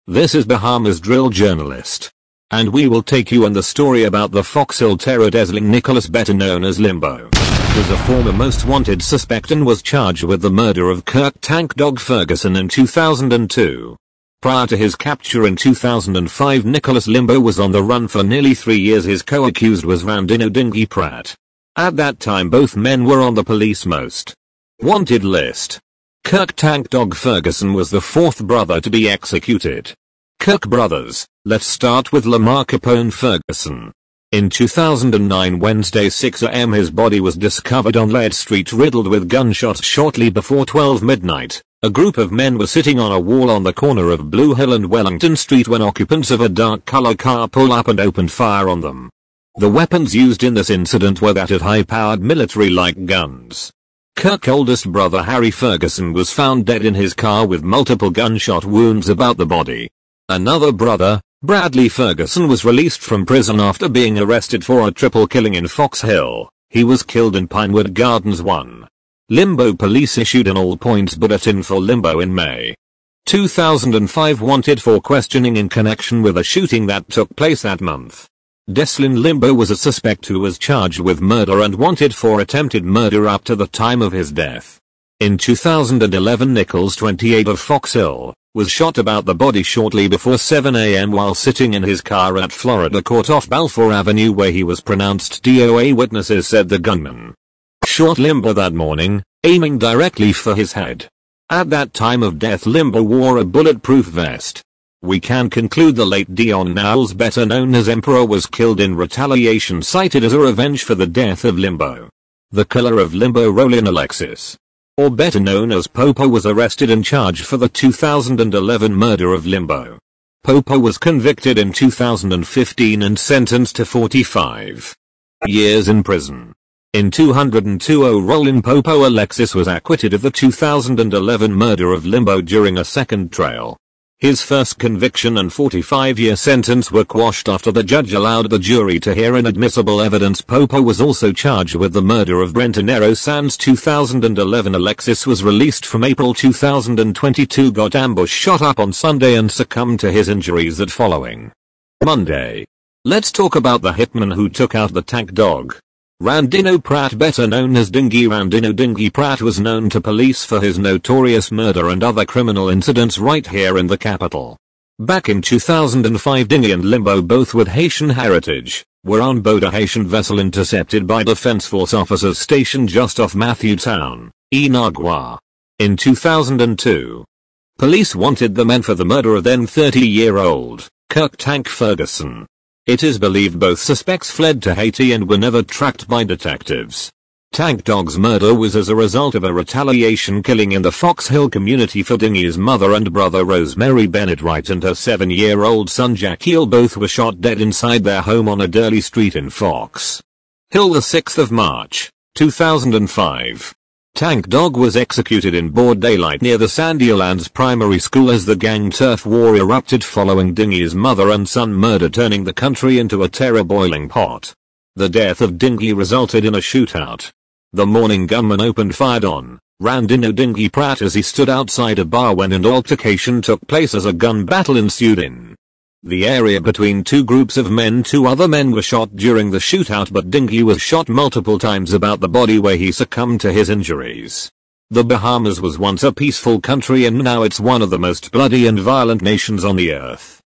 This is Bahamas drill journalist. And we will take you on the story about the Foxhill terror dazzling Nicholas, better known as Limbo. Was a former most wanted suspect and was charged with the murder of Kirk "Tank Dog" Ferguson in 2002. Prior to his capture in 2005, Nicholas Limbo was on the run for nearly 3 years. His co-accused was Randino Dingy Pratt. At that time both men were on the police most wanted list. Kirk "Tank Dog" Ferguson was the fourth brother to be executed. Kirk brothers, let's start with Lamar Capone Ferguson. In 2009 Wednesday 6 a.m. his body was discovered on Lead Street riddled with gunshots. Shortly before 12 midnight, a group of men were sitting on a wall on the corner of Blue Hill and Wellington Street when occupants of a dark color car pulled up and opened fire on them. The weapons used in this incident were that of high-powered military-like guns. Kirk's oldest brother Harry Ferguson was found dead in his car with multiple gunshot wounds about the body. Another brother, Bradley Ferguson, was released from prison after being arrested for a triple killing in Foxhill. He was killed in Pinewood Gardens 1. Limbo police issued an all-points bulletin for Limbo in May 2005, wanted for questioning in connection with a shooting that took place that month. Deslin Limbo was a suspect who was charged with murder and wanted for attempted murder up to the time of his death. In 2011 Nichols, 28 of Foxhill, was shot about the body shortly before 7 a.m. while sitting in his car at Florida Court off Balfour Avenue where he was pronounced DOA. Witnesses said the gunman shot Limbo that morning, aiming directly for his head. At that time of death Limbo wore a bulletproof vest. We can conclude the late Dion Knowles, better known as Emperor, was killed in retaliation, cited as a revenge for the death of Limbo. The killer of Limbo, Roland Alexis, or better known as Popo, was arrested and charged for the 2011 murder of Limbo. Popo was convicted in 2015 and sentenced to 45 years in prison. In 2020 Roland Popo Alexis was acquitted of the 2011 murder of Limbo during a second trial. His first conviction and 45-year sentence were quashed after the judge allowed the jury to hear inadmissible evidence. Popo was also charged with the murder of Brentonero Sands. 2011 Alexis was released from April 2022, got ambushed, shot up on Sunday and succumbed to his injuries that following Monday. Let's talk about the hitman who took out the Tank Dog. Randino Pratt, better known as Dingy. Randino Dingy Pratt was known to police for his notorious murder and other criminal incidents right here in the capital. Back in 2005 Dingy and Limbo, both with Haitian heritage, were on board a Haitian vessel intercepted by Defense Force officers stationed just off Matthewtown, Inagua. In 2002, police wanted the men for the murder of then 30-year-old Kirk "Tank" Ferguson. It is believed both suspects fled to Haiti and were never tracked by detectives. Tank Dog's murder was as a result of a retaliation killing in the Foxhill community for Dingy's mother and brother Rosemary Bennett Wright and her 7-year-old son Jackiel. Both were shot dead inside their home on Adderley Street in Foxhill. The 6th of March, 2005. Tank Dog was executed in broad daylight near the Sandylands Primary School as the gang turf war erupted following Dingy's mother and son murder, turning the country into a terror boiling pot. The death of Dingy resulted in a shootout. The morning gunman opened fire on Randino Dingy Pratt as he stood outside a bar when an altercation took place as a gun battle ensued in the area between two groups of men. 2 other men were shot during the shootout, but Dingy was shot multiple times about the body where he succumbed to his injuries. The Bahamas was once a peaceful country and now it's one of the most bloody and violent nations on the earth.